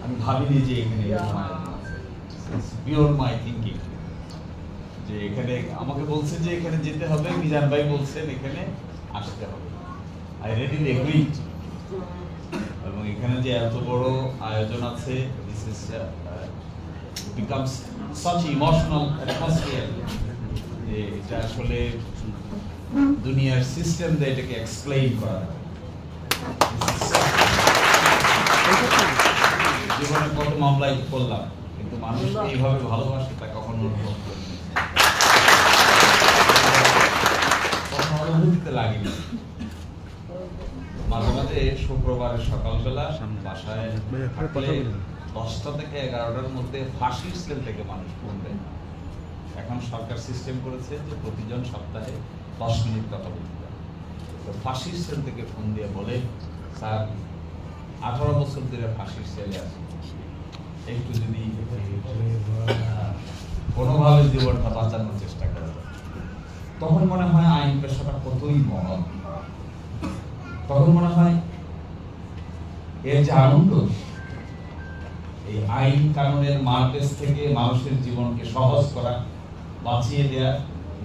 আমি ভাবিনি যে এখানে বিয়ন্ড মাই থিঙ্কিং যে এখানে আমাকে বলছে যে এখানে যেতে হবে, মিজান ভাই বলছেন এখানে আসতে হবে। I readily agreed. এবং এখানে যে এত বড় আয়োজন আছে, this is becomes such emotional atmosphere যে এটা আসলে দুনিয়ার সিস্টেম দিয়ে এটাকে এক্সপ্লেইন করা। জীবনে কত মামলাই করলাম, কিন্তু মানুষ এইভাবে ভালোবাসে তা কখনো অনুভব করিনি, কখনো অনুভূতিতে লাগেনি। মাঝে মাঝে শুক্রবারের সকালবেলা বাসায় থাকলে 10টা থেকে 11টার মধ্যে ফাঁসির সেল থেকে মানুষ পড়বে। এখন সরকার সিস্টেম করেছে যে প্রতিজন সপ্তাহে 10 মিনিট কথা বলতে পারে। তো ফাঁসির সেল থেকে ফোন দিয়ে বলে, স্যার 18 বছর ধরে ফাঁসির সেলে আছে, একটু যদি কোনোভাবে জীবনটা বাঁচানোর চেষ্টা করা যায়। তখন মনে হয় আইন পেশাটা কতই মহৎ। তখন মনে হয় এর যে আনন্দ, এই আইন কানুনের মার্কেজ থেকে মানুষের জীবনকে সহজ করা, বাঁচিয়ে দেওয়া,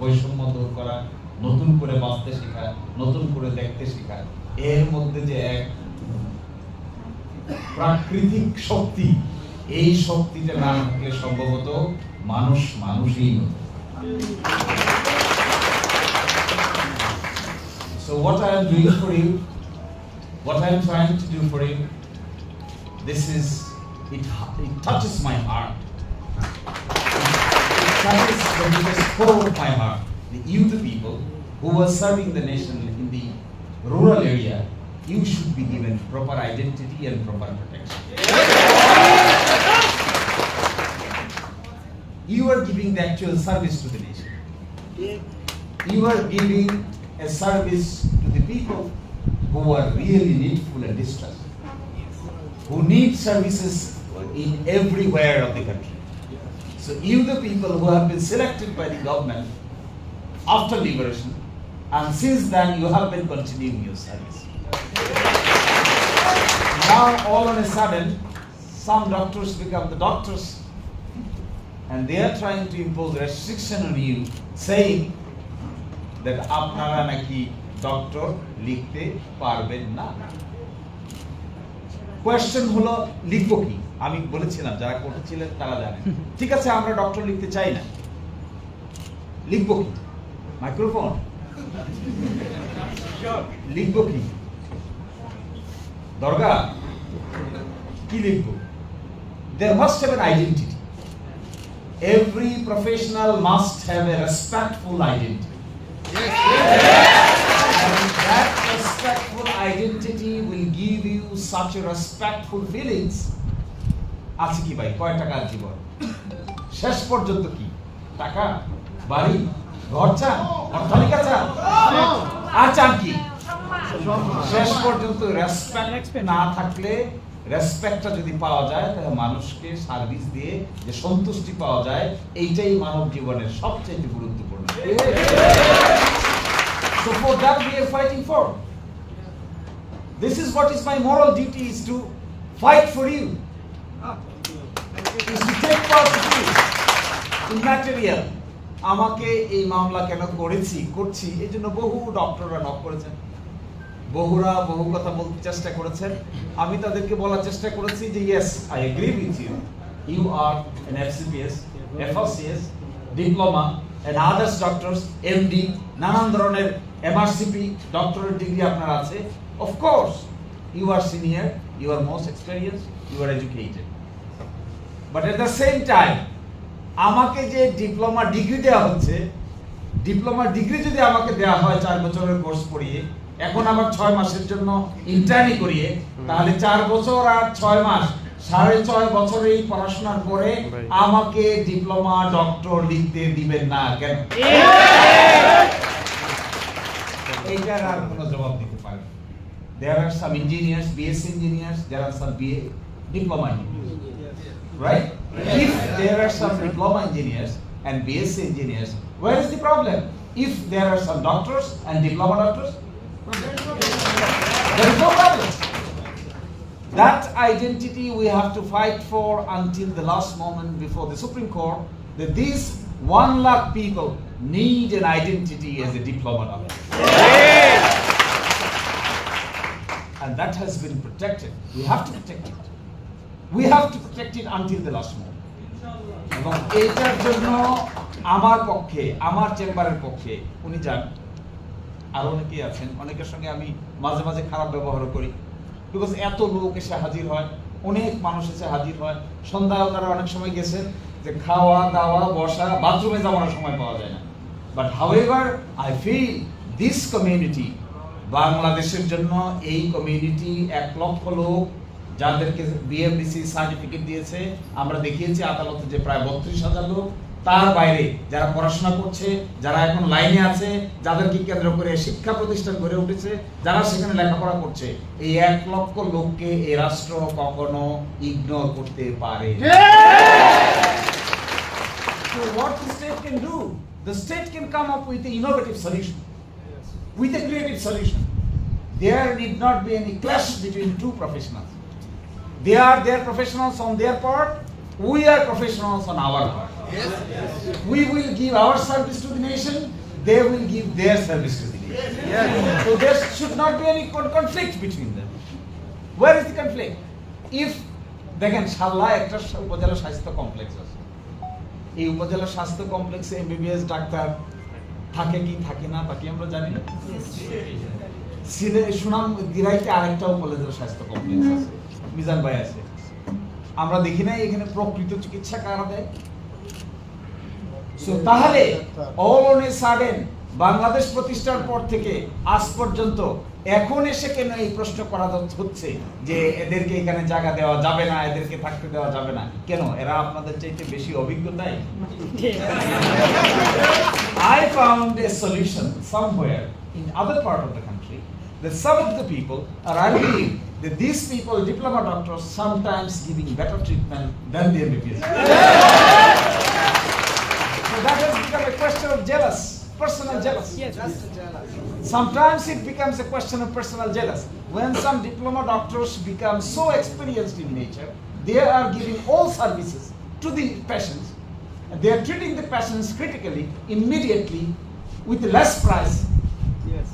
বৈষম্য দূর করা, নতুন করে বাঁচতে শেখা, নতুন করে দেখতে শেখা, এর মধ্যে যে এক প্রাকৃতিক শক্তি, এই শক্তিটা না থাকলে সম্ভবত মানুষ মানুষই হতো। So what I am doing for you, what I am trying to do for you, this is, it touches my heart. It touches the deepest core of my heart. You, the people who are serving the nation in the rural area, you should be given proper identity and proper protection. You are giving the actual service to the nation. You are giving a service to the people who are really needful and distressed, who need services in everywhere of the country. So you, the people who have been selected by the government after liberation, and since then you have been continuing your service. Now all on a sudden, some doctors become the doctors, and they are trying to impose restriction on you, saying that আপনারা নাকি doctor লিখতে পারবেন না। Question হলো লিখবো কি? আমি বলেছিলাম যারা করছিলেন তারা জানেন, ঠিক আছে আমরা ডক্টর লিখতে চাই না, লিখবো কি? মাইক্রোফোন লিখবো কি? দরগা কি লিখবো? There must have an identity. Every professional must have a respectful identity. And that respectful identity will give you such a respectful feelings. আছে কি ভাই, কয় টাকার জীবন? শেষ পর্যন্ত কি? টাকা, বাড়ি, ঘর চান, অট্টালিকা চান, আর চান কি? শেষ পর্যন্ত রেসপেক্ট না থাকলে, রেসপেক্টটা যদি পাওয়া যায়, তাহলে মানুষকে সার্ভিস দিয়ে যে সন্তুষ্টি পাওয়া যায়, এইটাই মানব জীবনের সবচেয়ে গুরুত্বপূর্ণ। So for that we are fighting for. This is what is my moral duty, is to fight for you. Is to take part of you in material. আমাকে এই মামলা কেন করছি এই জন্য বহু ডক্টররা নক করেছেন, বহুরা বহু কথা বলতে চেষ্টা করেছেন। আমি তাদেরকে বলার চেষ্টা করেছি যে yes, I agree with you. You are an FCPS, FRCS, diploma and others doctors, MD, নানান ধরনের MRCP, doctorate degree আপনার আছে. Of course, you are senior, you are most experienced, you are educated. But at the same time, আমাকে যে diploma degree দেওয়া হচ্ছে, diploma degree যদি আমাকে দেওয়া হয় 4 বছরের কোর্স পড়িয়ে, এখন আবার 6 মাসের জন্য ইন্টার্নি করিয়ে, তাহলে 4 বছর আর 6 মাস 6.5 বছরেই পড়াশোনার পরে আমাকে ডিপ্লোমা ডক্টর লিখতে দিবেন না কেন? এইটার আর কোনো জবাব দিতে পারে। There are some engineers, BS engineers, there are some BA diploma engineers, right? If there are some diploma engineers and BS engineers, where is the problem? If there are some doctors and diploma doctors, there is no problem. That identity we have to fight for until the last moment before the Supreme Court, that these 1 lakh people need an identity as a diploma doctor. And that has been protected. We have to protect it. We have to protect it until the last moment. এবং এইটার জন্য আমার পক্ষে, আমার চেম্বারের পক্ষে, উনি যান, আরো অনেকেই আছেন, অনেকের সঙ্গে আমি মাঝে মাঝে খারাপ ব্যবহার করি, বিকজ এত লোক এসে হাজির হয়, অনেক মানুষ এসে হাজির হয়, সন্ধ্যায় ওনারা অনেক সময় গেছেন যে খাওয়া দাওয়া বসা, বাথরুমে যাওয়ার সময় পাওয়া যায় না। But however I feel this community, বাংলাদেশের জন্য এই কমিউনিটি 1 লক্ষ লোক যাদেরকে বিএমডিসি সার্টিফিকেট দিয়েছে, আমরা দেখিয়েছি আদালতে যে প্রায় 32,000 লোক, তার বাইরে যারা পড়াশোনা করছে, যারা এখন লাইনে আছে, যাদেরকে কেন্দ্র করে শিক্ষা প্রতিষ্ঠান গড়ে উঠেছে, যারা সেখানে লেখাপড়া করছে, এই 1 লক্ষ লোককে এই রাষ্ট্র কখনো ইগনোর করতে পারে। So what the state can do? The state can come up with an innovative solution, with a creative solution. There need not be any clash between two professionals. They are their professionals on their part, we are professionals on our part. Yes. We will give our service to the nation, they will give their service to the nation. Yes. So there should not be any conflict between them. Where is the conflict? If দেখেন শাল্লা একটা উপজেলা স্বাস্থ্য complex আছে, এই উপজেলা স্বাস্থ্য কমপ্লেক্সে MBBS doctor থাকে কি থাকে না তা কি আমরা জানি না। সুনাম দিরাইতে আরেকটা উপজেলা স্বাস্থ্য কমপ্লেক্স আছে, মিজান ভাই আছে, আমরা দেখি না এখানে প্রকৃত চিকিৎসা কারা দেয়। সো তাহলে all on a sudden Bangladesh প্রতিষ্ঠার পর থেকে আজ পর্যন্ত এখন এসে কেন এই প্রশ্ন করা হচ্ছে যে এদেরকে এখানে জায়গা দেওয়া যাবে না, এদেরকে থাকতে দেওয়া যাবে না, কেন? এরা আপনাদের চাইতে বেশি অভিজ্ঞতায়। I found a solution somewhere in other part of the country that some of the people are arguing that these people, diploma doctors, sometimes giving better treatment than the MBBS. So that has become a question of jealous, personal jealousy. Yes. Sometimes it becomes a question of personal jealousy. When some diploma doctors become so experienced in nature, they are giving all services to the patients. They are treating the patients critically, immediately, with less price. Yes.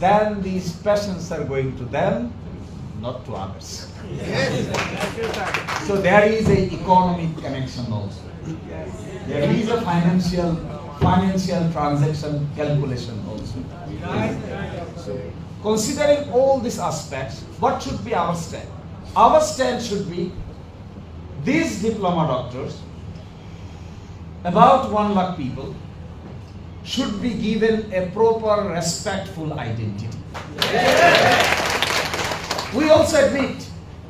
Then these patients are going to them, not to others. So there is a economic connection also. There is a financial transaction calculation also. So considering all these aspects, what should be our stand? Our stand should be these diploma doctors, about 1 lakh people, should be given a proper respectful identity. We also admit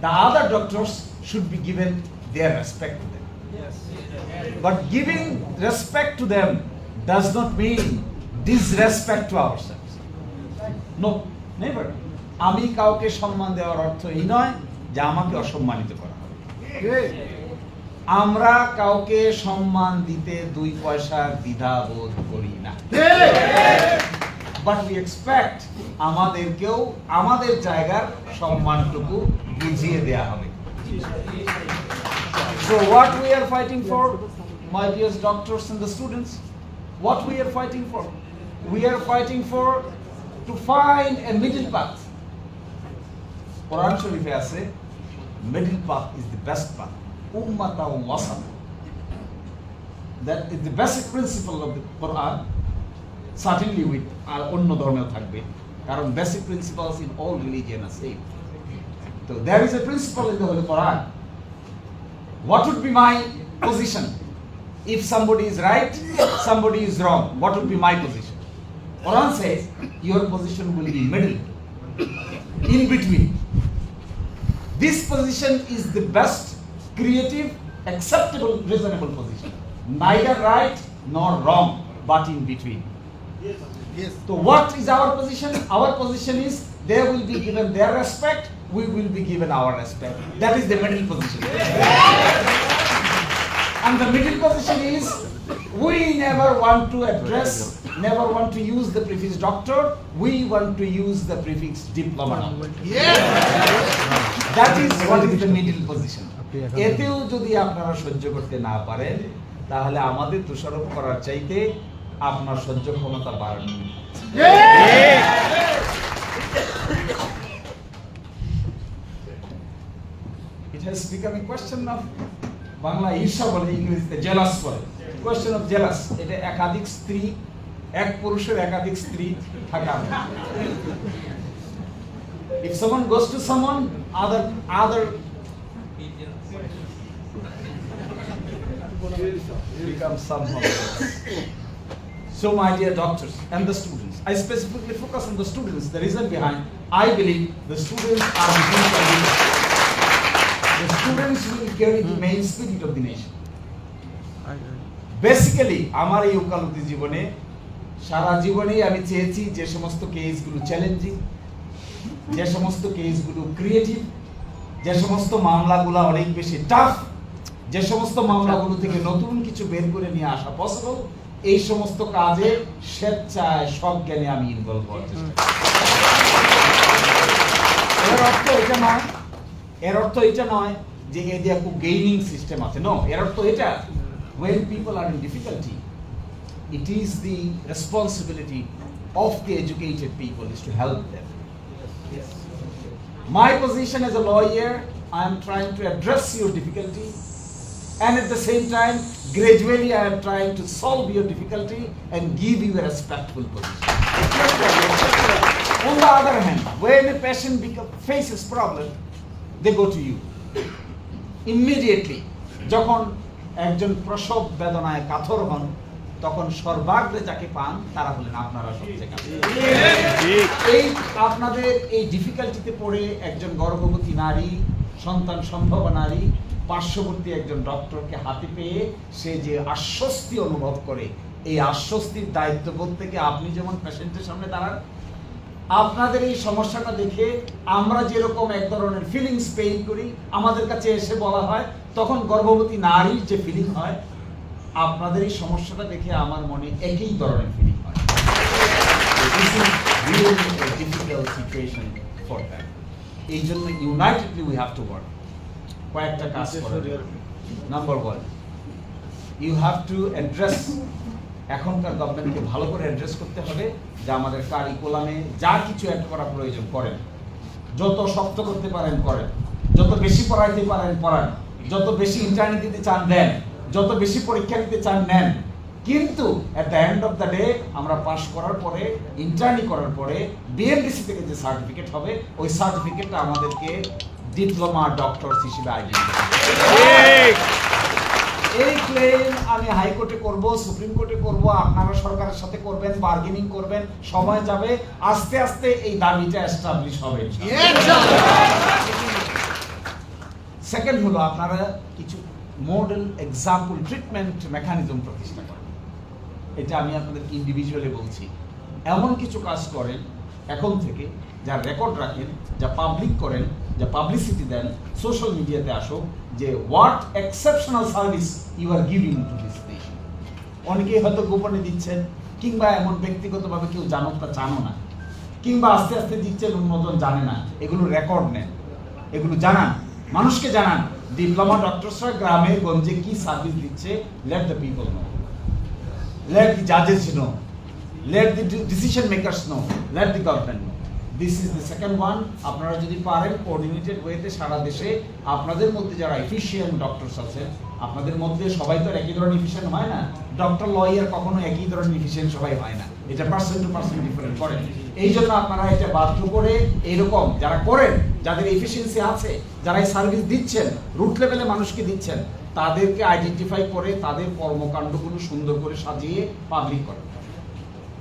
the other doctors should be given their respect to them. Yes. But giving respect to them does not mean disrespect to ourselves. No, never. আমি কাউকে সম্মান দেওয়ার অর্থ এই নয় যে আমাকে অসম্মানিত করা হবে। আমরা কাউকে সম্মান দিতে 2 পয়সার দ্বিধা বোধ করি না। But we expect আমাদেরকেও আমাদের জায়গার সম্মানটুকু বুঝিয়ে দেয়া হবে। So what we are fighting for, my dear doctors and the students, what we are fighting for? We are fighting for to find a middle path. Quran Sharifে আছে, middle path is the best path. Ummatan wasat. That is the basic principle of the Quran. Certainly with আর অন্য ধর্মেও থাকবে, কারণ basic principles in all religion are same. So there is a principle in the Holy Quran. What would be my position? If somebody is right, somebody is wrong, what would be my position? Quran says your position will be middle, in between. This position is the best, creative, acceptable, reasonable position. Neither right nor wrong, but in between. Yes. So what is our position? Our position is they will be given their respect, we will be given our respect. That is the middle position. And the middle position is we never want to address, never want to use the prefix doctor, we want to use the prefix diploma. Yes. That is what is the middle position. এতেও যদি আপনারা সহ্য করতে না পারেন তাহলে আমাদের দোষারোপ করার চাইতে আপনার সহ্য ক্ষমতা বাড়ানো। It has become a question of Bangla ঈর্ষা বলে, ইংরেজিতে জেলাস বলে, কোয়েশ্চেন অফ জেলাস। এটা একাধিক স্ত্রী, এক পুরুষের একাধিক স্ত্রী থাকা। If someone goes to someone, other become somehow. So my dear doctors and the students, I specifically focus on the students. The reason behind, I believe the students are the future leaders. The students will carry the main spirit of the nation. Basically, আমার এই ওকালতি জীবনে সারা জীবনেই আমি চেয়েছি যে সমস্ত কেসগুলো চ্যালেঞ্জিং, যে সমস্ত কেসগুলো ক্রিয়েটিভ, যে সমস্ত মামলাগুলো অনেক বেশি টাফ, যে সমস্ত মামলাগুলো থেকে নতুন কিছু বের করে নিয়ে আসা পসিবল, এই সমস্ত কাজে স্বেচ্ছায় সজ্ঞানে আমি ইনভলভ হওয়ার চেষ্টা করি। এর অর্থ এটা নয় যে এদের খুব গেইনিং সিস্টেম আছে, নো। এর অর্থ এটা, when people are in difficulty, it is the responsibility of the educated people is to help them. My position as a lawyer, I am trying to address your difficulty, and at the same time, gradually I am trying to solve your difficulty and give you a respectful position. On the other hand, when a patient faces problem, they go to you. Immediately, যখন একজন প্রসব বেদনায় কাতর হন, তখন সর্বাগ্রে যাকে পান তারা হলেন আপনারা সবচেয়ে কাছে। এই আপনাদের এই ডিফিকাল্টিতে পড়ে একজন গর্ভবতী নারী, সন্তান সম্ভব নারী পার্শ্ববর্তী একজন ডক্টরকে হাতে পেয়ে সে যে আশ্বস্তি অনুভব করে, এই আশ্বস্তির দায়িত্ববোধ থেকে আপনি যেমন পেশেন্টের সামনে দাঁড়ান, আপনাদের এই সমস্যাটা দেখে আমরা যেরকম এক ধরনের ফিলিংস পেইন করি, আমাদের কাছে এসে বলা হয়, তখন গর্ভবতী নারীর যে ফিলিং হয়, আপনাদের এই সমস্যাটা দেখে আমার মনে একই ধরনের ফিলিং হয়। This is really a difficult situation for them. এই জন্য unitedly we have to work. কয়েকটা কাজ করার। Number 1, you have to address, এখনকার গভর্নমেন্টকে ভালো করে অ্যাড্রেস করতে হবে যে আমাদের কারিকুলামে যা কিছু অ্যাড করা প্রয়োজন করেন, যত শক্ত করতে পারেন করেন, যত বেশি পড়াইতে পারেন পড়ান, যত বেশি ইন্টার্নি দিতে চান দেন, যত বেশি পরীক্ষা দিতে চান নেন। কিন্তু at the end of the day আমরা পাস করার পরে, ইন্টার্নি করার পরে বিএমডিসি থেকে যে সার্টিফিকেট হবে, ওই সার্টিফিকেটটা আমাদেরকে ডিপ্লোমা ডক্টরস হিসেবে আইডেন্টিফাই করবে। এই ক্লেম আমি হাইকোর্টে করব, সুপ্রিম কোর্টে করব, আপনারা সরকারের সাথে করবেন, বার্গেনিং করবেন, সময় যাবে, আস্তে আস্তে এই দাবিটা এস্টাবলিশ হবে। সেকেন্ড হলো আপনারা কিছু মডেল এক্সাম্পল ট্রিটমেন্ট মেকানিজম প্রতিষ্ঠা করেন। এটা আমি আপনাদের ইন্ডিভিজুয়ালি বলছি। এমন কিছু কাজ করেন এখন থেকে, যা রেকর্ড রাখেন, যা পাবলিক করেন, যা পাবলিসিটি দেন, সোশ্যাল মিডিয়াতে আসুক যে what exceptional service you are giving to this nation. অনেকেই হয়তো গোপনে দিচ্ছেন, কিংবা এমন ব্যক্তিগতভাবে কেউ জানুক তা জানো না, কিংবা আস্তে আস্তে দিচ্ছেন অন্যজন জানে না। এগুলো রেকর্ড নেন, এগুলো জানান, মানুষকে জানান। ডিপ্লোমা ডক্টরসরা গ্রামে গঞ্জে কি সার্ভিস দিচ্ছে, let the people know, let the জাজেস know, let the decision makers know, let the government know. This is the second one. আপনারা যদি পারেন কোঅর্ডিনেটেড ওয়েতে সারা দেশে আপনাদের মধ্যে যারা এফিশিয়েন্ট ডক্টরস আছেন, আপনাদের মধ্যে সবাই তো একই ধরনের এফিশিয়েন্ট হয় না, ডক্টর লয়ার কখনো একই ধরনের এফিশিয়েন্ট সবাই হয় না, এটা পার্সন টু পার্সন ডিফারেন্ট করেন। এই জন্য আপনারা এটা বাধ্য করে এইরকম যারা করেন, যাদের এফিসিয়েন্সি আছে, যারা এই সার্ভিস দিচ্ছেন, রুট লেভেলে মানুষকে দিচ্ছেন, তাদেরকে আইডেন্টিফাই করে তাদের কর্মকাণ্ডগুলো সুন্দর করে সাজিয়ে পাবলিক করেন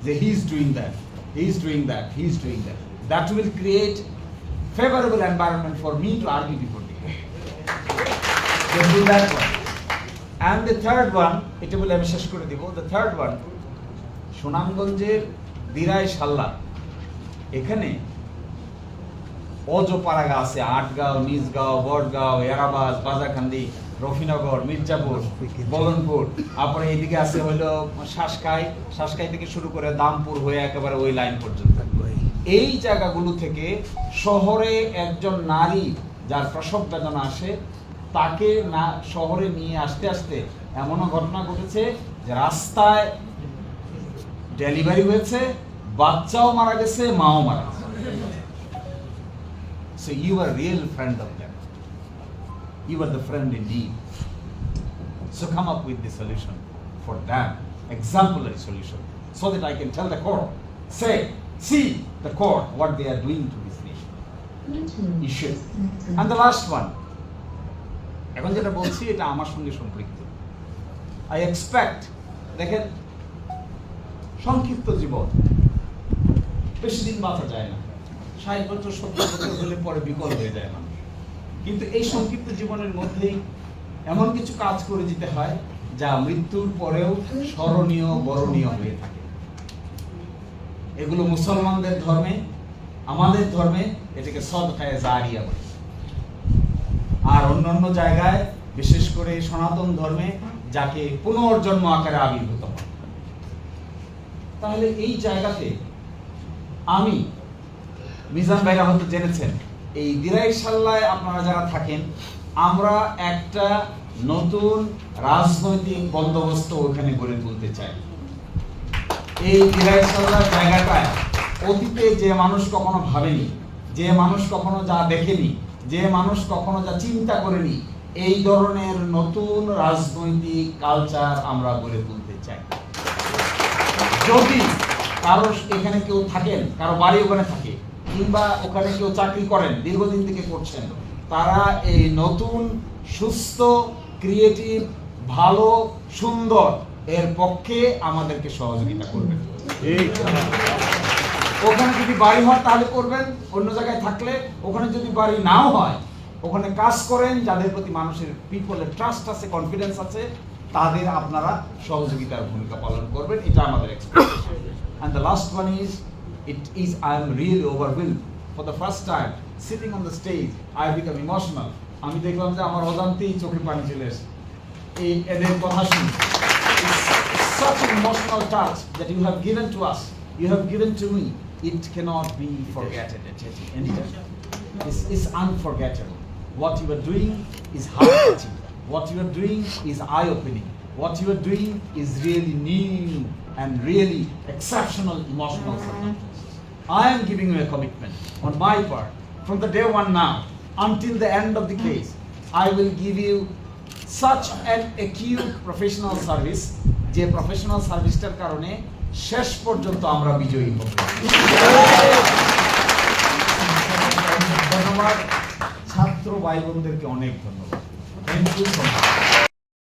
যে he is doing that, he is doing that, he is doing that. That will create favorable environment for me to argue before the court. They do that one. And the third one, এটা বলে আমি শেষ করে দিব। The third one, সুনামগঞ্জের দিরাই শাল্লা, এখানে অজপাড়া আছে, আটগাঁও, নিজগাঁও, বটগাঁও, এরাবাজ, বাজারকান্দি, রফিনগর, মির্জাপুর, বলনপুর, তারপরে এইদিকে আছে হলো শাসকাই থেকে শুরু করে দামপুর হয়ে একেবারে ওই লাইন পর্যন্ত। এই জায়গাগুলো থেকে শহরে একজন নারী যার প্রসব বেদনা আসে, তাকে না শহরে নিয়ে আসতে আসতে এমনও ঘটনা ঘটেছে যে রাস্তায় ডেলিভারি হয়েছে, বাচ্চাও মারা গেছে, মাও মারা গেছে। So you are real friend of them. You are the friend indeed. So come up with the solution for them, exemplary solution, so that I can tell the court, say, see the court what they are doing to this nation. Issue. And the last one. এখন যেটা বলছি এটা আমার সঙ্গে সম্পৃক্ত। I expect, দেখেন, সংক্ষিপ্ত জীবন, বেশি দিন বাঁচা যায় না, 60 বছর 70 বছর হলে পরে বিকল হয়ে যায় মানুষ। কিন্তু এই সংক্ষিপ্ত জীবনের মধ্যেই এমন কিছু কাজ করে যেতে হয় যা মৃত্যুর পরেও স্মরণীয়, বরণীয় হয়ে থাকে। এগুলো মুসলমানদের ধর্মে, আমাদের ধর্মে এটাকে সদকায়ে জারিয়া বলে, আর অন্যান্য জায়গায় বিশেষ করে সনাতন ধর্মে যাকে পুনর্জন্ম আকারে আবির্ভূত হয়। তাহলে এই জায়গাতে আমি, মিজান ভাইরা হয়তো জেনেছেন, এই দিরাইশাল্লায় আপনারা যারা থাকেন, আমরা একটা নতুন রাজনৈতিক বন্দোবস্ত ওখানে গড়ে তুলতে চাই। এই দিরাইশাল্লার জায়গাটায় অতীতে যে মানুষ কখনো ভাবেনি, যে মানুষ কখনো যা দেখেনি, যে মানুষ কখনো যা চিন্তা করেনি, এই ধরনের নতুন রাজনৈতিক কালচার আমরা গড়ে তুলতে চাই। যদি কারো এখানে কেউ থাকেন, কারো বাড়ি ওখানে থাকে, কিংবা ওখানে কেউ চাকরি করেন, দীর্ঘদিন থেকে করছেন, তারা এই নতুন সুস্থ, ক্রিয়েটিভ, ভালো, সুন্দর এর পক্ষে আমাদেরকে সহযোগিতা করবেন। ওখানে যদি বাড়ি হয় তাহলে করবেন, অন্য জায়গায় থাকলে, ওখানে যদি বাড়ি নাও হয়, ওখানে কাজ করেন, যাদের প্রতি মানুষের পিপলের ট্রাস্ট আছে, কনফিডেন্স আছে, তাদের আপনারা সহযোগিতার ভূমিকা পালন করবেন। এটা আমাদের expectation. And the last one is, I am really overwhelmed. For the first time, sitting on the stage, I become emotional. আমি দেখলাম যে আমার অজান্তেই চোখে পানি চলে আসে এই এদের কথা শুনে। It's such an emotional touch that you have given to us, you have given to me. It cannot be forgotten at any time. It's unforgettable. What you are doing is heart-touching. What you are doing is eye-opening. What you are doing is really new and really exceptional emotional circumstances. I am giving you a commitment on my part. From the day one now until the end of the case, I will give you such an acute professional service, যে professional সার্ভিসটার কারণে শেষ পর্যন্ত আমরা বিজয়ী হব। ধন্যবাদ ছাত্র ভাই বোনদেরকে, অনেক ধন্যবাদ। Thank you so much.